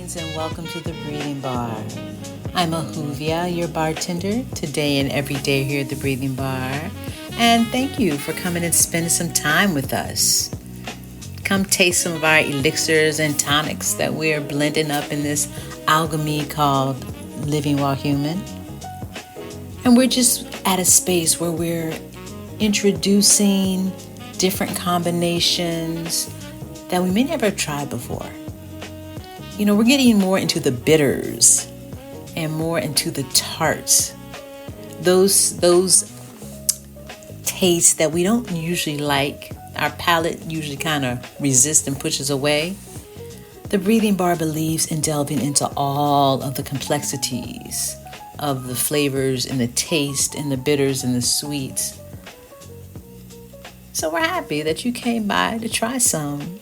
Greetings and welcome to the Breathing Bar. I'm Ahuvia, your bartender, today and every day here at the Breathing Bar. And thank you for coming and spending some time with us. Come taste some of our elixirs and tonics that we're blending up in this alchemy called Living While Human. And we're just at a space where we're introducing different combinations that we may never have tried before. You know, we're getting more into the bitters and more into the tarts. Those tastes that we don't usually like, our palate usually kind of resists and pushes away. The Breathing Bar believes in delving into all of the complexities of the flavors and the taste and the bitters and the sweets. So we're happy that you came by to try some.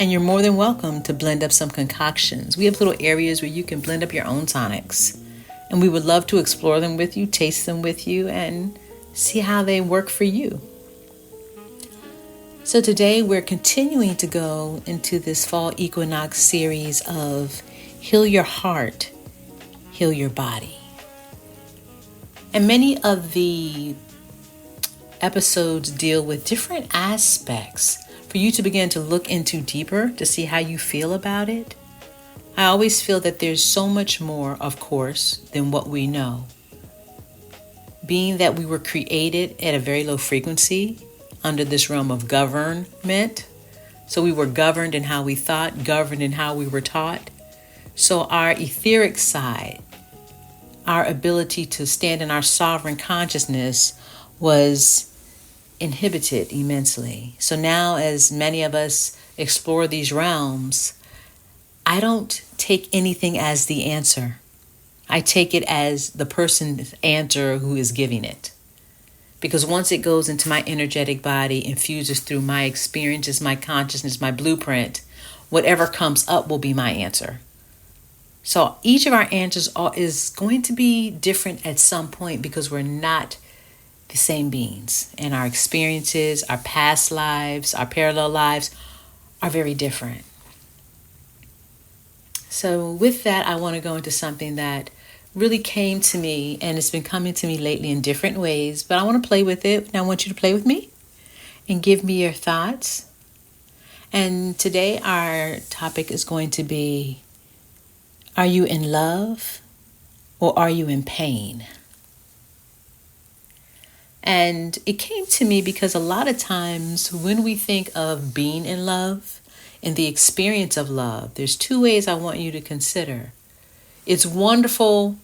And you're more than welcome to blend up some concoctions. We have little areas where you can blend up your own tonics. And we would love to explore them with you, taste them with you, and see how they work for you. So today we're continuing to go into this fall equinox series of Heal Your Heart, Heal Your Body. And many of the episodes deal with different aspects for you to begin to look into deeper to see how you feel about it. I always feel that there's so much more, of course, than what we know. Being that we were created at a very low frequency under this realm of government, so we were governed in how we thought, governed in how we were taught. So our etheric side, our ability to stand in our sovereign consciousness was inhibited immensely. So now as many of us explore these realms, I don't take anything as the answer. I take it as the person's answer who is giving it. Because once it goes into my energetic body, infuses through my experiences, my consciousness, my blueprint, whatever comes up will be my answer. So each of our answers is going to be different at some point because we're not the same beings, and our experiences, our past lives, our parallel lives are very different. So with that, I want to go into something that really came to me, and it's been coming to me lately in different ways, but I want to play with it, and I want you to play with me and give me your thoughts. And today our topic is going to be, are you in love or are you in pain? And it came to me because a lot of times when we think of being in love and the experience of love, there's two ways I want you to consider. It's wonderful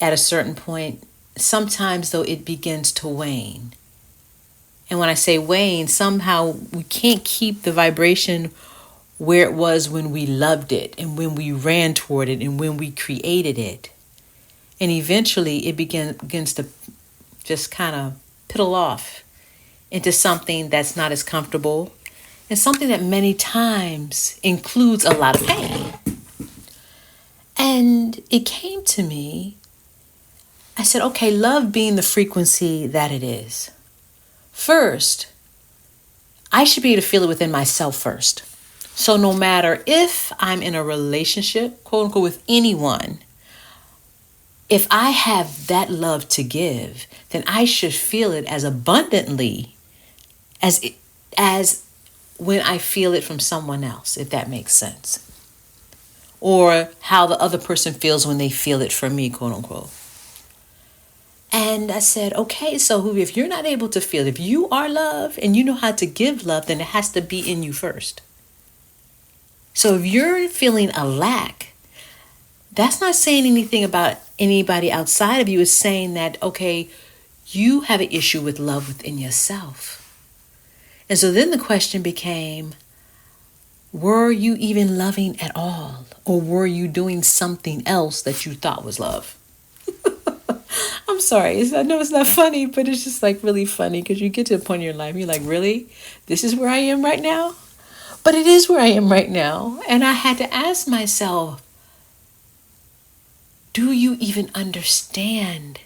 at a certain point. Sometimes, though, it begins to wane. And when I say wane, somehow we can't keep the vibration where it was when we loved it and when we ran toward it and when we created it. And eventually it begins to just kind of piddle off into something that's not as comfortable and something that many times includes a lot of pain. And it came to me, I said, okay, love being the frequency that it is. First, I should be able to feel it within myself first. So no matter if I'm in a relationship, quote unquote, with anyone, if I have that love to give, then I should feel it as abundantly as when I feel it from someone else, if that makes sense. Or how the other person feels when they feel it from me, quote unquote. And I said, okay, so if you're not able to feel, if you are love and you know how to give love, then it has to be in you first. So if you're feeling a lack, that's not saying anything about anybody outside of you. It's saying that, okay, you have an issue with love within yourself. And so then the question became, were you even loving at all? Or were you doing something else that you thought was love? I'm sorry. I know it's not funny, but it's just like really funny because you get to a point in your life, you're like, really? This is where I am right now? But it is where I am right now. And I had to ask myself, do you even understand?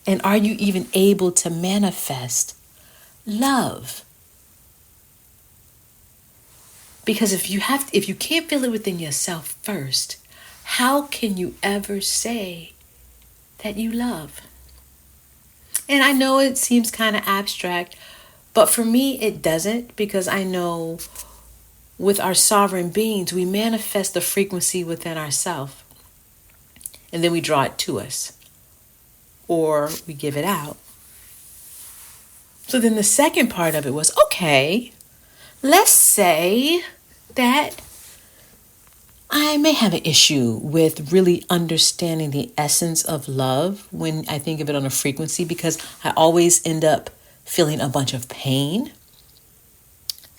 And are you even able to manifest love? Because if you can't feel it within yourself first, how can you ever say that you love? And I know it seems kind of abstract, but for me it doesn't, because I know with our sovereign beings, we manifest the frequency within ourselves, and then we draw it to us, or we give it out. So then the second part of it was, okay, let's say that I may have an issue with really understanding the essence of love when I think of it on a frequency, because I always end up feeling a bunch of pain.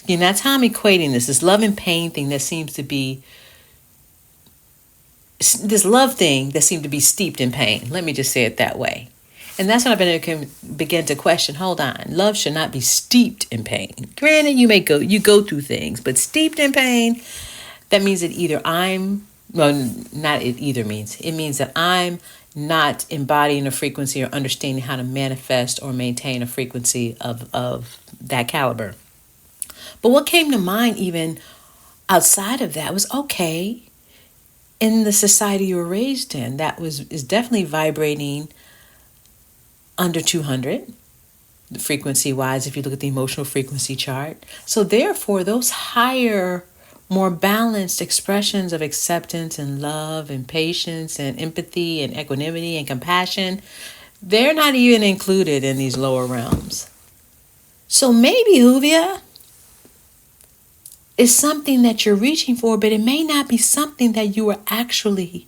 And that's how I'm equating this love and pain thing that seems to be, this love thing that seemed to be steeped in pain. Let me just say it that way. And that's when I begin to question, hold on, love should not be steeped in pain. Granted, you go through things, but steeped in pain, that means that it means that I'm not embodying a frequency or understanding how to manifest or maintain a frequency of that caliber. But what came to mind even outside of that was, okay, in the society you were raised in, is definitely vibrating under 200 frequency wise, if you look at the emotional frequency chart. So therefore, those higher, more balanced expressions of acceptance and love and patience and empathy and equanimity and compassion, they're not even included in these lower realms. So maybe, Huvia, is something that you're reaching for, but it may not be something that you were actually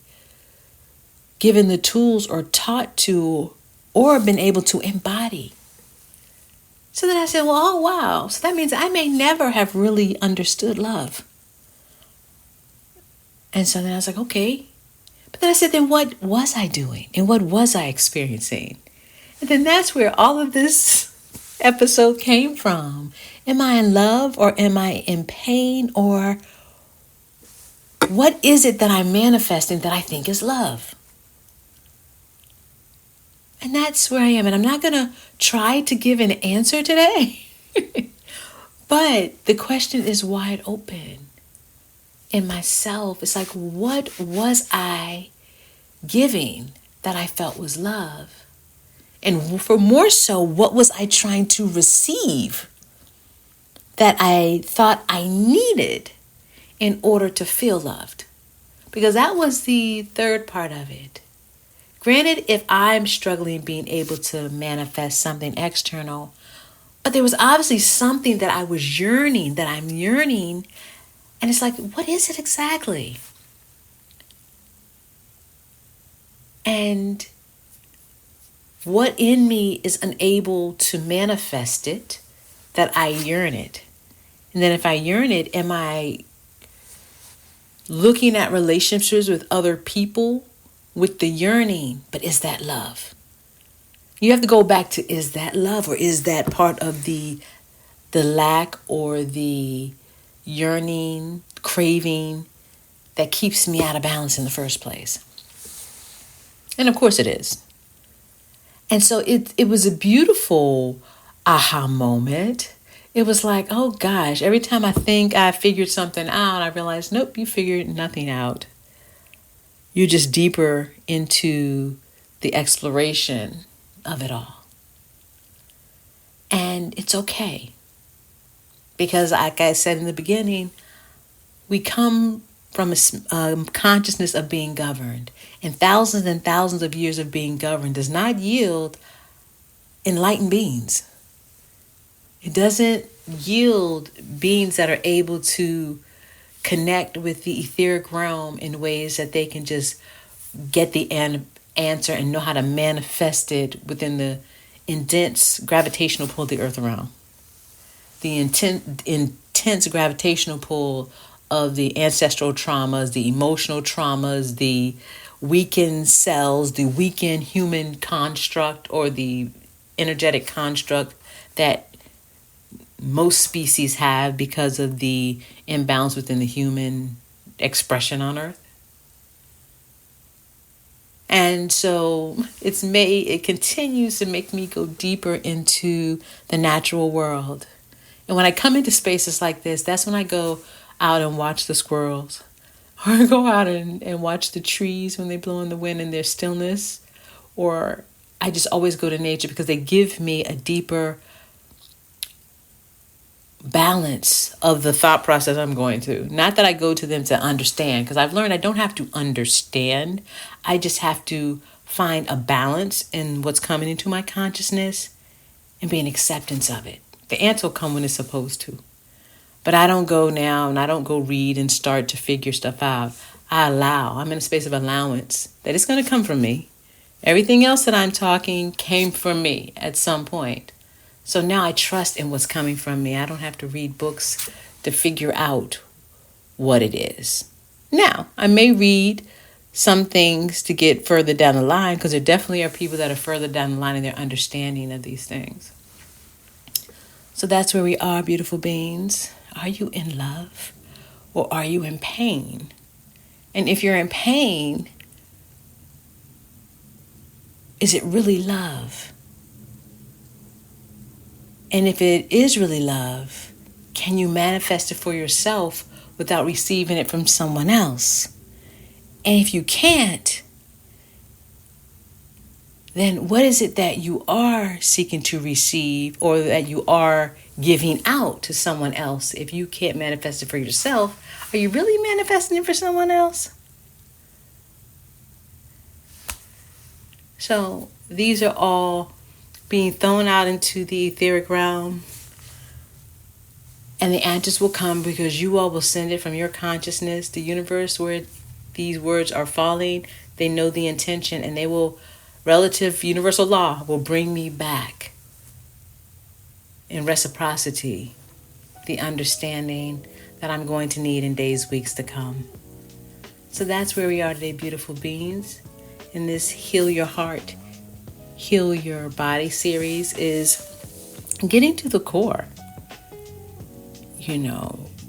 given the tools or taught to or been able to embody. So then I said, well, oh, wow. So that means I may never have really understood love. And so then I was like, okay. But then I said, then what was I doing? And what was I experiencing? And then that's where all of this episode came from. Am I in love, or am I in pain? Or what is it that I'm manifesting that I think is love? And that's where I am. And I'm not going to try to give an answer today. But the question is wide open in myself. It's like, what was I giving that I felt was love? And for more so, what was I trying to receive that I thought I needed in order to feel loved? Because that was the third part of it. Granted, if I'm struggling being able to manifest something external, but there was obviously something that I'm yearning, and it's like, what is it exactly? And what in me is unable to manifest it, that I yearn it? And then if I yearn it, am I looking at relationships with other people with the yearning? But is that love? You have to go back to, is that love, or is that part of the lack or the yearning, craving that keeps me out of balance in the first place? And of course it is. And so it was a beautiful aha moment. It was like, oh gosh, every time I think I figured something out, I realize, nope, you figured nothing out. You're just deeper into the exploration of it all. And it's okay. Because like I said in the beginning, we come from a consciousness of being governed. And thousands of years of being governed does not yield enlightened beings. It doesn't yield beings that are able to connect with the etheric realm in ways that they can just get the answer and know how to manifest it within the intense gravitational pull of the earth around. The intense gravitational pull of the ancestral traumas, the emotional traumas, the weakened cells, the weakened human construct, or the energetic construct that most species have because of the imbalance within the human expression on earth. And so it continues to make me go deeper into the natural world. And when I come into spaces like this, that's when I out and watch the squirrels, or go out and watch the trees when they blow in the wind in their stillness, or I just always go to nature because they give me a deeper balance of the thought process I'm going through. Not that I go to them to understand, because I've learned I don't have to understand. I just have to find a balance in what's coming into my consciousness and be an acceptance of it. The answer will come when it's supposed to. But I don't go now and I don't go read and start to figure stuff out. I allow. I'm in a space of allowance that it's going to come from me. Everything else that I'm talking came from me at some point. So now I trust in what's coming from me. I don't have to read books to figure out what it is. Now, I may read some things to get further down the line, because there definitely are people that are further down the line in their understanding of these things. So that's where we are, beautiful beings. Are you in love or are you in pain? And if you're in pain, is it really love? And if it is really love, can you manifest it for yourself without receiving it from someone else? And if you can't, then what is it that you are seeking to receive or that you are giving out to someone else? If you can't manifest it for yourself, are you really manifesting it for someone else? So these are all being thrown out into the etheric realm. And the answers will come because you all will send it from your consciousness. The universe where these words are falling, they know the intention, and they will, relative universal law, will bring me back in reciprocity the understanding that I'm going to need in days, weeks to come. So that's where we are today, beautiful beings. In this Heal Your Heart, Heal Your Body series is getting to the core.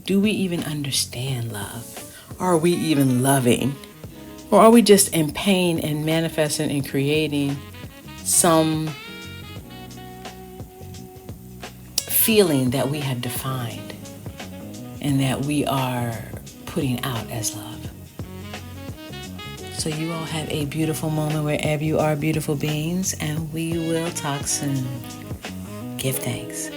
Do we even understand love? Are we even loving? Or are we just in pain and manifesting and creating some feeling that we have defined and that we are putting out as love? So you all have a beautiful moment wherever you are, beautiful beings, and we will talk soon. Give thanks.